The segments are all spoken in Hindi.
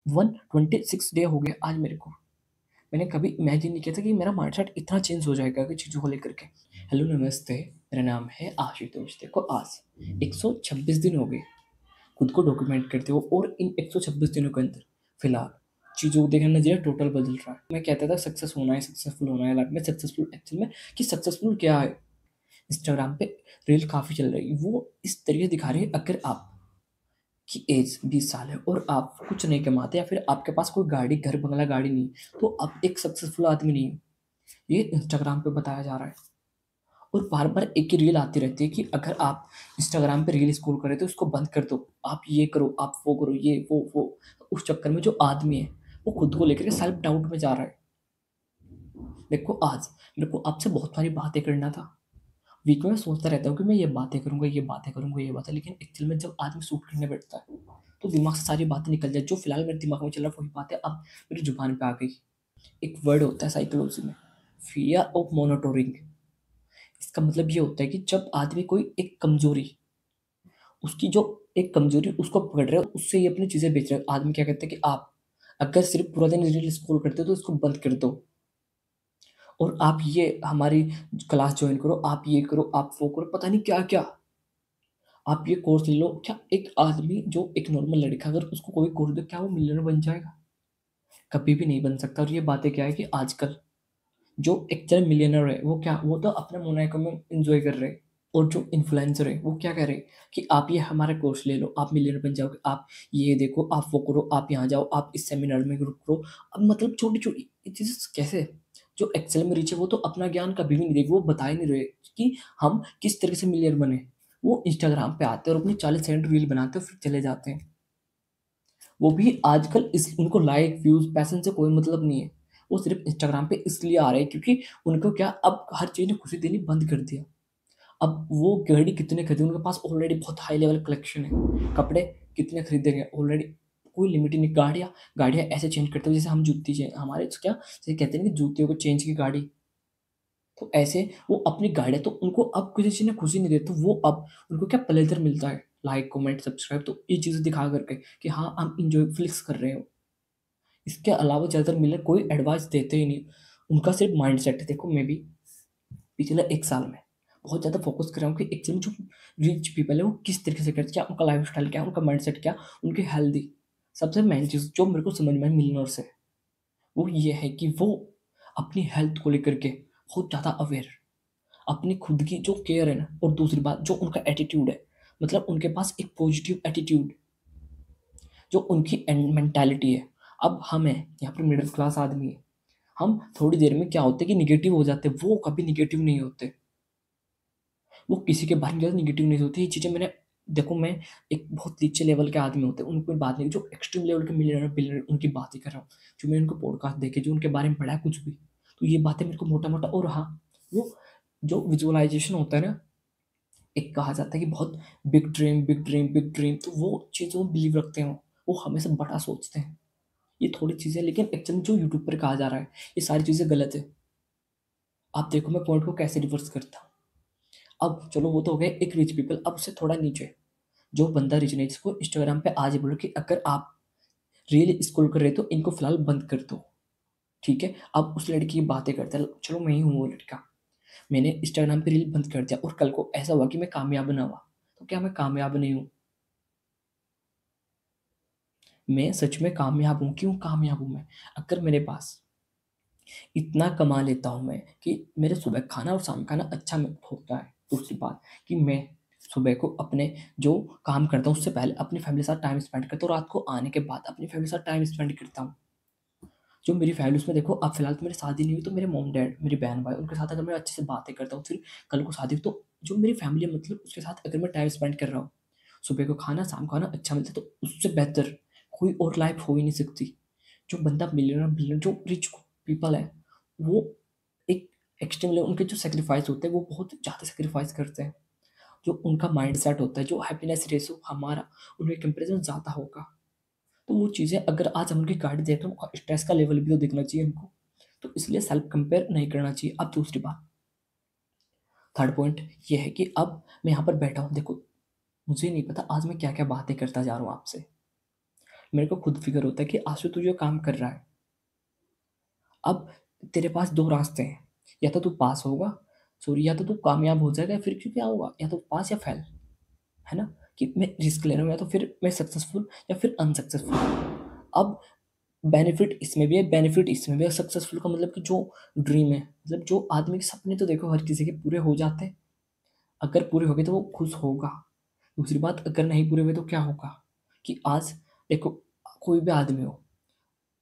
126 डे हो गए आज मेरे को। मैंने कभी इमेजिन नहीं किया था कि मेरा माइंडसेट इतना चेंज हो जाएगा कि चीज़ों को लेकर के। हेलो नमस्ते, मेरा नाम है आशुतोष। देखो आज 126 दिन हो गए खुद को डॉक्यूमेंट करते हो, और इन 126 दिनों के अंदर फिलहाल चीज़ों को देखना नज़रिया टोटल बदल रहा है। मैं कहता था सक्सेस होना है, सक्सेसफुल होना है लाइफ में। सक्सेसफुल एक्चुअल में कि सक्सेसफुल क्या है, इंस्टाग्राम पे रील काफ़ी चल रही है, वो इस तरीके दिखा रही है अगर आप की एज 20 साल है और आप कुछ नहीं कमाते या फिर आपके पास कोई गाड़ी, घर बंगला गाड़ी नहीं, तो आप एक सक्सेसफुल आदमी नहीं हो। ये इंस्टाग्राम पे बताया जा रहा है। और बार बार एक ही रील आती रहती है कि अगर आप इंस्टाग्राम पे रील स्क्रॉल करें तो इसको बंद कर दो, आप ये करो, आप वो करो, ये वो। उस चक्कर में जो आदमी है वो खुद को लेकर के सेल्फ डाउट में जा रहा है। देखो आज मेरे को आपसे बहुत सारी बातें करना था। वीक में मैं सोचता रहता हूँ कि मैं ये बातें करूंगा, ये बातें करूंगा, ये बातें, लेकिन एक्चुअल में जब आदमी शूट करने बैठता है तो दिमाग से सारी बातें निकल जाए। जो फिलहाल मेरे दिमाग में चल रहा है वही बातें अब मेरी जुबान पे आ गई। एक वर्ड होता है साइकोलॉजी में, फियर ऑफ मोनोटोरिंग। इसका मतलब ये होता है कि जब आदमी कोई एक कमजोरी, उसकी जो एक कमजोरी उसको पकड़ रहे हो, उससे ये अपनी चीजें बेच रहे हो। आदमी क्या कहते हैं कि आप अगर सिर्फ पूरा दिन रील स्क्रॉल करते हो तो इसको बंद कर दो, और आप ये हमारी क्लास ज्वाइन करो, आप ये करो, आप वो करो, पता नहीं क्या क्या, आप ये कोर्स ले लो। क्या एक आदमी जो एक नॉर्मल लड़का अगर उसको कोई कोर्स दे, क्या वो मिलियनर बन जाएगा? कभी भी नहीं बन सकता। और ये बातें क्या है कि आजकल जो एक्चुअल मिलियनर है वो क्या, वो तो अपने मोनाको में एंजॉय कर रहे हैं। और जो इन्फ्लुएंसर है वो क्या कह रहे हैं कि आप ये हमारा कोर्स ले लो, आप मिलियनर बन जाओगे, आप ये देखो, आप वो करो, आप यहाँ जाओ, आप इस सेमिनार में ग्रुप करो। अब मतलब छोटी छोटी चीजें कैसे, जो एक्सेल में रीच है वो तो अपना ज्ञान कभी भी नहीं देगी, वो बता ही नहीं रहे कि हम किस तरह से मिलियनर बने। वो इंस्टाग्राम पे आते हैं और अपनी 40 सेकंड रील बनाते हैं, फिर चले जाते हैं। वो भी आजकल इस उनको लाइक व्यूज पैसन से कोई मतलब नहीं है। वो सिर्फ इंस्टाग्राम पे इसलिए आ रहे हैं क्योंकि उनको क्या, अब हर चीज ने खुशी देनी बंद कर दिया। अब वो गाड़ी कितने खरीदे, उनके पास ऑलरेडी बहुत हाई लेवल कलेक्शन है। कपड़े कितने खरीदेंगे ऑलरेडी, कोई लिमिट ही नहीं। गाड़ियाँ गाड़ियाँ ऐसे चेंज करते हो जैसे हम जूती चेंज, हमारे तो क्या जैसे कहते हैं कि जूतियों को चेंज की गाड़ी, तो ऐसे वो अपनी गाड़ियाँ, तो उनको अब किसी ने खुशी नहीं देती, तो वो अब उनको क्या प्लेजर मिलता है, लाइक कमेंट सब्सक्राइब, तो ये चीज़ें दिखा करके कि हाँ हम इंजॉय फ्लिक्स कर रहे हो। इसके अलावा ज़्यादातर मिलर कोई एडवाइस देते ही नहीं। उनका सिर्फ माइंड सेट है। देखो मैं भी पिछले एक साल में बहुत ज़्यादा फोकस कर रहा हूँ कि एक्चुअली जो रिच पीपल है वो किस तरीके से करते हैं, क्या उनका लाइफ स्टाइल, क्या उनका माइंड सेट, क्या उनकी हेल्दी। सबसे मेन चीज़ जो मेरे को समझ में मिलनर से, वो ये है कि वो अपनी हेल्थ को लेकर के बहुत ज़्यादा अवेयर, अपनी खुद की जो केयर है ना, और दूसरी बात जो उनका एटीट्यूड है, मतलब उनके पास एक पॉजिटिव एटीट्यूड, जो उनकी मेंटालिटी है। अब हम हैं यहाँ पर मिडिल क्लास आदमी है, हम थोड़ी देर में क्या होते हैं कि निगेटिव हो जाते हैं, वो कभी निगेटिव नहीं होते। वो किसी के बारे में ज़्यादा निगेटिव नहीं होती। ये चीज़ें मैंने, देखो मैं एक बहुत नीचे लेवल के आदमी होते हैं उनको बात नहीं, जो एक्सट्रीम लेवल के मिलियनर बिलियनर उनकी बात ही कर रहा हूँ। जो मैंने उनको पॉडकास्ट देखे, जो उनके बारे में पढ़ा है कुछ भी, तो ये बातें मेरे को मोटा मोटा। और हाँ, वो जो विजुअलाइजेशन होता है ना, एक कहा जाता है कि बहुत big dream big dream big dream, तो वो चीज़ों में बिलीव रखते हैं। वो हमेशा बड़ा सोचते हैं। ये थोड़ी चीज़ें, लेकिन एक्चुअली जो यूट्यूब पर कहा जा रहा है ये सारी चीज़ें गलत है। आप देखो मैं पॉइंट को कैसे रिवर्स करता हूँ। अब चलो वो तो हो गया एक रिच पीपल, अब उससे थोड़ा नीचे जो बंदा रिच नहीं, जिसको इंस्टाग्राम पे आज ही बोलो कि अगर आप रील स्क्रॉल कर रहे हो तो इनको फिलहाल बंद कर दो। ठीक है, अब उस लड़की की बातें करते हैं, चलो मैं ही हूँ वो लड़का, मैंने इंस्टाग्राम पे रील बंद कर दिया और कल को ऐसा हुआ कि मैं कामयाब ना हुआ, तो क्या मैं कामयाब नहीं हूँ? मैं सच में कामयाब हूँ। क्यों कामयाब हूँ मैं? अगर मेरे पास इतना कमा लेता हूँ मैं कि मेरे सुबह खाना और शाम खाना अच्छा होता है। दूसरी बात कि मैं सुबह को अपने जो काम करता हूँ उससे पहले अपनी फैमिली के साथ टाइम स्पेंड करता हूँ, रात को आने के बाद अपनी फैमिली के साथ टाइम स्पेंड करता हूँ। जो मेरी फैमिली उसमें देखो, अब फिलहाल तो मेरी शादी नहीं हुई, तो मेरे मॉम डैड, मेरी बहन भाई, उनके साथ अगर मैं अच्छे से बातें करता हूँ, फिर कल को शादी हो तो जो मेरी फैमिली है, मतलब उसके साथ अगर मैं टाइम स्पेंड कर रहा हूँ, सुबह को खाना शाम को खाना अच्छा मिलता है, तो उससे बेहतर कोई और लाइफ हो ही नहीं सकती। जो बंदा मिलियनर बिलियनर जो रिच पीपल है, वो एक एक्सट्रीम लेवल उनके जो सेक्रीफाइस होते हैं वो बहुत ज़्यादा सेक्रीफाइस करते हैं। जो उनका माइंड सेट होता है, जो हैप्पीनेस रेशो हमारा उनके कंपेरिजन ज़्यादा होगा। तो वो चीज़ें अगर आज हम उनकी गाड़ी देख रहे हो, स्ट्रेस का लेवल भी तो देखना चाहिए हमको। तो इसलिए सेल्फ कंपेयर नहीं करना चाहिए। अब दूसरी बात, थर्ड पॉइंट ये है कि अब मैं यहाँ पर बैठा हूँ, देखो मुझे नहीं पता आज मैं क्या क्या बातें करता जा रहा हूँ आपसे, मेरे को खुद फिक्र होता है कि आशु तू जो काम कर रहा है, अब तेरे पास 2 रास्ते हैं, या तो तू पास होगा, सॉरी या तो तू कामयाब हो जाएगा, फिर क्या होगा, या तो पास या फेल, है ना? कि मैं रिस्क ले रहा हूँ, या तो फिर मैं सक्सेसफुल या फिर अनसक्सेसफुल। अब बेनिफिट इसमें भी है, बेनिफिट इसमें भी है। सक्सेसफुल का मतलब कि जो ड्रीम है, मतलब जो आदमी के सपने तो देखो हर किसी के पूरे हो जाते हैं। अगर पूरे हो गए तो वो खुश होगा। दूसरी बात, अगर नहीं पूरे हुए तो क्या होगा, कि आज देखो, कोई भी आदमी हो,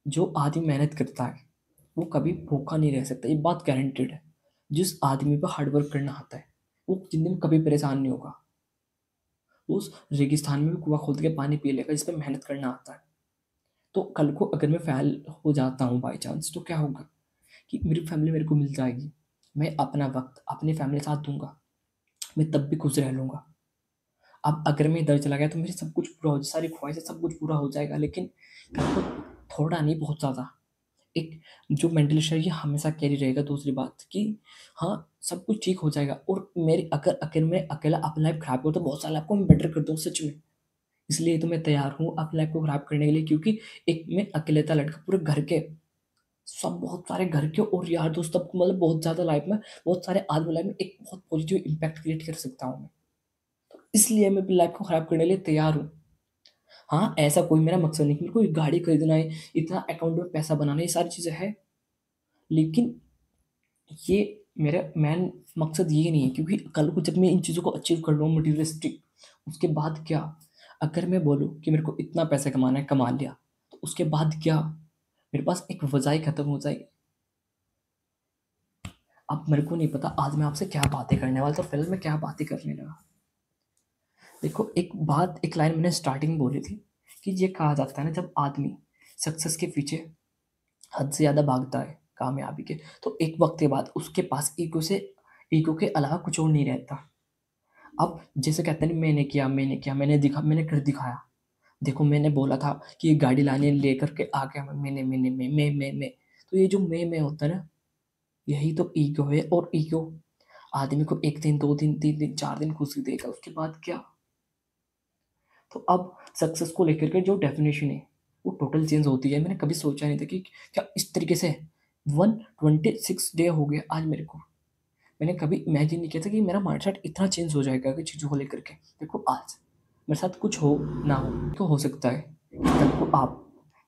जो आदमी मेहनत करता है वो कभी भूखा नहीं रह सकता, ये बात गारंटेड है। जिस आदमी पर हार्डवर्क करना आता है वो जिंदगी में कभी परेशान नहीं होगा। वो उस रेगिस्तान में भी कुआं खोद के पानी पी लेगा जिस पर मेहनत करना आता है। तो कल को अगर मैं फेल हो जाता हूँ बाई चांस, तो क्या होगा कि मेरी फैमिली मेरे को मिल जाएगी, मैं अपना वक्त अपनी फैमिली के साथ दूंगा, मैं तब भी खुश रह लूंगा। अब अगर मैं इधर चला गया तो मेरी सब कुछ पूरा हो, सारी ख्वाहिशें सब कुछ पूरा हो जाएगा, लेकिन कल को थोड़ा नहीं बहुत ज़्यादा एक जो मेंटल स्ट्रेस ये हमेशा कैरी रहेगा। दूसरी बात कि हाँ, सब कुछ ठीक हो जाएगा, और मेरी अगर अगर मैं अकेला अपनी लाइफ खराब करूँ तो बहुत सारे लाइफ को मैं बेटर कर दूँ सच में। इसलिए तो मैं तैयार हूँ अपनी लाइफ को खराब करने के लिए, क्योंकि एक मैं अकेले था लड़का, पूरे घर के सब बहुत सारे घर के और यार दोस्त सबको, मतलब बहुत ज़्यादा लाइफ में, बहुत सारे आदमी लाइफ में एक बहुत पॉजिटिव इम्पैक्ट क्रिएट कर सकता हूँ मैं। तो इसलिए मैं अपनी लाइफ को खराब करने के लिए तैयार हूँ। हाँ, ऐसा कोई मेरा मकसद नहीं कि मेरे को एक गाड़ी खरीदना है, इतना अकाउंट में पैसा बनाना है, ये सारी चीज़ें हैं, लेकिन ये मेरा मेन मकसद ये नहीं है, क्योंकि कल को जब मैं इन चीज़ों को अचीव कर लूँ मटीरियलिस्टिक, उसके बाद क्या? अगर मैं बोलूँ कि मेरे को इतना पैसा कमाना है, कमा लिया, तो उसके बाद क्या? मेरे पास एक वजह ही खत्म हो जाएगी। अब मेरे को नहीं पता आज मैं आपसे क्या बातें करने वाला, तो फिलहाल मैं क्या बातें करने लगा। देखो, एक बात, एक लाइन मैंने स्टार्टिंग में बोली थी कि ये कहा जाता है ना, जब आदमी सक्सेस के पीछे हद से ज़्यादा भागता है कामयाबी के, तो एक वक्त के बाद उसके पास ईगो के अलावा कुछ और नहीं रहता। अब जैसे कहते हैं मैंने कर दिखाया। देखो, मैंने बोला था कि ये गाड़ी लाने लेकर के आ गया, मैं तो ये जो मैं होता है ना, यही तो ईगो है। और ईगो आदमी को 1 दिन 2 दिन 3 दिन 4 दिन खुशी देगा, उसके बाद क्या? तो अब सक्सेस को लेकर के जो डेफिनेशन है वो टोटल चेंज होती है। मैंने कभी सोचा नहीं था कि क्या इस तरीके से 126 डे हो गया आज मेरे को। मैंने कभी इमेजिन नहीं किया था कि मेरा माइंडसेट इतना चेंज हो जाएगा कि चीज़ों को लेकर के। देखो, आज मेरे साथ कुछ हो ना हो, तो हो सकता है कि कल को आप,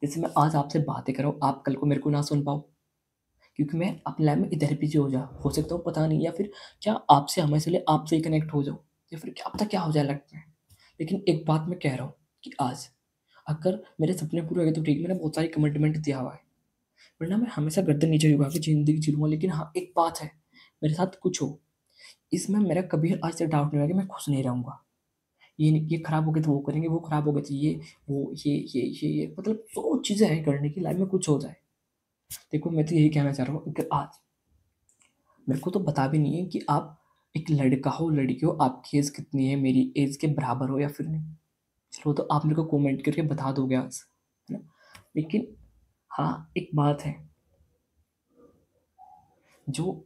जैसे मैं आज आपसे बातें कर रहा हूँ, आप कल को मेरे को ना सुन पाओ, क्योंकि मैं अपने लाइफ में इधर बिजी हो सकता हूँ, पता नहीं, या फिर क्या आपसे हमेशा लिए आपसे ही कनेक्ट हो जाऊँ, या फिर क्या पता क्या हो जाए लाइफ में। लेकिन एक बात मैं कह रहा हूँ कि आज अगर मेरे सपने पूरे हो गए तो ठीक, मैंने बहुत सारी कमिटमेंट दिया हुआ है, वरना मैं हमेशा गर्दन नीचे झुका के ज़िंदगी जी लूँगा। लेकिन हाँ, एक बात है, मेरे साथ कुछ हो, इसमें मेरा कभी आज तक डाउट नहीं हुआ कि मैं खुश नहीं रहूँगा। ये खराब हो गया तो वो करेंगे, वो खराब हो गया तो ये, वो ये मतलब 100 चीज़ें हैं करने की, लाइफ में कुछ हो जाए। देखो, मैं तो यही कहना चाह रहा हूँ कि आज मेरे को तो पता भी नहीं है कि आप एक लड़का हो, लड़की हो, आपकी एज कितनी है, मेरी एज के बराबर हो या फिर नहीं। चलो, तो आप मेरे को कमेंट करके बता दोगे आज, है ना? लेकिन हाँ, एक बात है, जो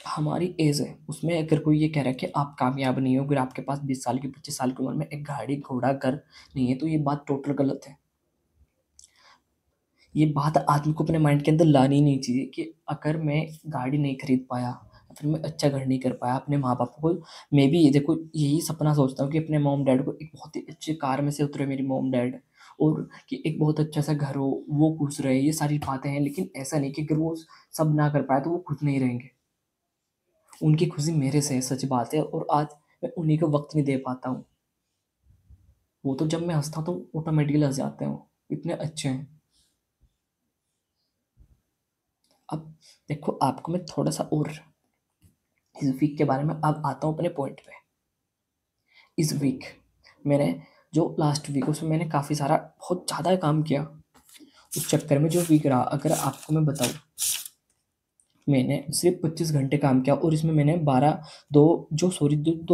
हमारी एज है उसमें अगर कोई ये कह रहा है कि आप कामयाब नहीं हो, अगर आपके पास 20 साल की 25 साल की उम्र में एक गाड़ी घोड़ा घर नहीं है, तो ये बात टोटल गलत है। ये बात आदमी को अपने माइंड के अंदर लानी नहीं चाहिए कि अगर मैं गाड़ी नहीं खरीद पाया, या फिर मैं अच्छा घर नहीं कर पाया अपने माँ बाप को, मैं भी ये देखो यही सपना सोचता हूँ कि अपने मॉम डैड को एक बहुत ही अच्छी कार में से उतरे मेरी मॉम डैड, और कि एक बहुत अच्छा सा घर हो, वो खुश रहे, ये सारी बातें हैं। लेकिन ऐसा नहीं कि अगर वो सब ना कर पाए तो वो खुश नहीं रहेंगे। उनकी खुशी मेरे से है, सच बात है। और आज मैं उन्हीं को वक्त नहीं दे पाता हूँ। वो तो जब मैं हंसता हूँ तो ऑटोमेटिकली हंस जाते हैं, वो इतने अच्छे हैं। अब देखो, आपको मैं थोड़ा सा और इस वीक के बारे में अब आता हूँ अपने पॉइंट पे। इस वीक मैंने, जो लास्ट वीक उसमें मैंने काफ़ी सारा बहुत ज़्यादा काम किया। उस चक्कर में जो वीक रहा, अगर आपको मैं बताऊँ, मैंने सिर्फ 25 घंटे काम किया, और इसमें मैंने 2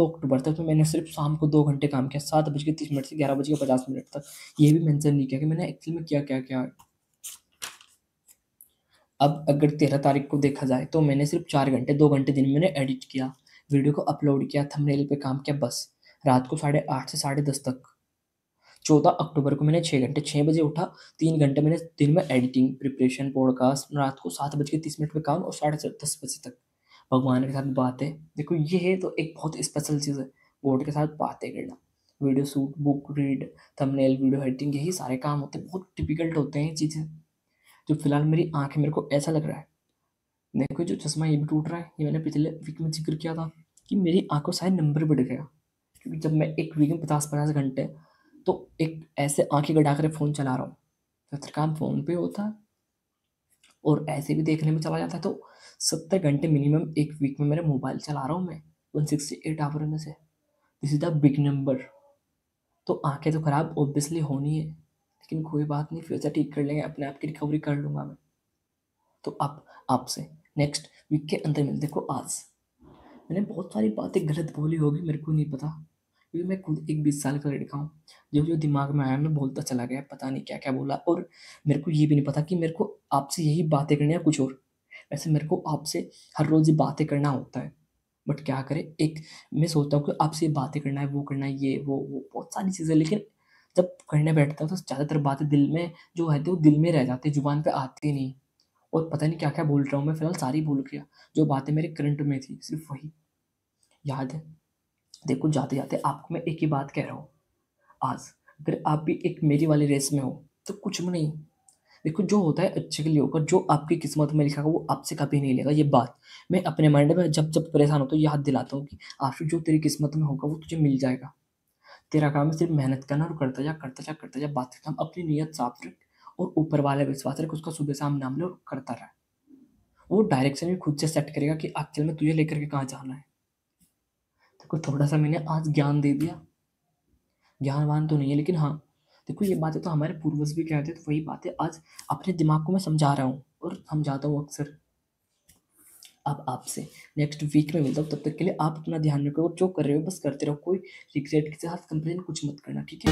अक्टूबर तक तो मैंने सिर्फ शाम को 2 घंटे काम किया, 7:30 से 11:50 तक। ये भी मेंशन नहीं किया कि मैंने एक्चुअल में क्या क्या किया। अब अगर 13 तारीख को देखा जाए तो मैंने सिर्फ 4 घंटे 2 घंटे दिन में मैंने एडिट किया, वीडियो को अपलोड किया, थंबनेल पे काम किया, बस रात को 8:30 से 10:30 तक 14 अक्टूबर को मैंने 6 घंटे, 6 बजे उठा, 3 घंटे मैंने दिन में एडिटिंग, प्रिपरेशन, पॉडकास्ट, रात को 7:30 पे काम और साढ़े 10 बजे तक भगवान के साथ बातें। देखो ये है तो एक बहुत स्पेशल चीज़ है, गॉड के साथ बातें करना। Video shoot, book read, thumbnail, video editing, यही सारे काम होते हैं, बहुत डिफ़िकल्ट होते हैं ये चीज़ें। जो फिलहाल मेरी आँखें, मेरे को ऐसा लग रहा है, देखो जो चश्मा ये भी टूट रहा है, ये मैंने पिछले वीक में ज़िक्र किया था कि मेरी आँखों शायद नंबर बढ़ गया। क्योंकि जब मैं एक वीक में 50-50 घंटे तो एक ऐसे आँखें गड़ा कर फ़ोन चला रहा हूँ, ज़्यादातर काम फ़ोन पे होता है और ऐसे भी देखने में चला जाता है, तो 70 घंटे मिनिमम एक वीक में मेरा मोबाइल चला रहा हूँ मैं, 168 आवर में से। This is the big number. तो आँखें तो खराब ऑब्वियसली होनी है, लेकिन कोई बात नहीं, फ्यूचर ठीक कर लेंगे, अपने आप की रिकवरी कर लूँगा मैं। तो अब आपसे नेक्स्ट वीक के अंदर मिलते। देखो आज मैंने बहुत सारी बातें गलत बोली होगी, मेरे को नहीं पता, क्योंकि मैं खुद एक 20 साल का लड़का हूँ। जो दिमाग में आया मैं बोलता चला गया, पता नहीं क्या क्या बोला, और मेरे को ये भी नहीं पता कि मेरे को आपसे यही बातें करनी है या कुछ और। वैसे मेरे को आपसे हर रोज़ ये बातें करना होता है, बट क्या करें, एक मैं सोचता हूँ कि आपसे ये बातें करना है, वो करना है, ये वो बहुत सारी चीज़ें, लेकिन जब करने बैठता हूँ तो ज़्यादातर बातें दिल में जो है वो दिल में रह जाती है, ज़ुबान पे आती नहीं, और पता नहीं क्या-क्या बोल रहा हूँ मैं, फिलहाल सारी भूल गया। जो बातें मेरे करंट में थी सिर्फ़ वही याद है। देखो जाते-जाते आपको मैं एक ही बात कह रहा हूँ, आज अगर आप भी एक मेरी वाली रेस में हो तो कुछ भी नहीं, देखो जो होता है अच्छे के लिए होगा, जो आपकी किस्मत में लिखा होगा वो आपसे कभी नहीं लेगा। ये बात मैं अपने माइंड में जब परेशान होता हूँ याद दिलाता हूँ कि आशिफ़ जो तेरी किस्मत में होगा वो तुझे मिल जाएगा। तेरा काम है सिर्फ़ मेहनत करना और करता जा, करता जा, करता जा, बात खत्म। अपनी नीयत साफ़ रख और ऊपर वाले पे विश्वास रख, उसका सुबह-शाम नाम ले और करता रह। वो डायरेक्शन भी खुद से सेट करेगा कि एक्चुअल में तुझे लेकर के कहाँ जाना है। देखो थोड़ा-सा मैंने आज ज्ञान दे दिया, ज्ञानवान तो नहीं है, लेकिन हाँ, देखो ये बातें तो हमारे पूर्वज भी कहते थे, तो वही बातें आज अपने दिमाग को मैं समझा रहा हूँ और समझाता हूँ अक्सर। अब आपसे नेक्स्ट वीक में मिलता हूँ, तब तक के लिए आप अपना ध्यान रखो और जो कर रहे हो बस करते रहो, कोई रिग्रेट के साथ कंप्लेन कुछ मत करना, ठीक है?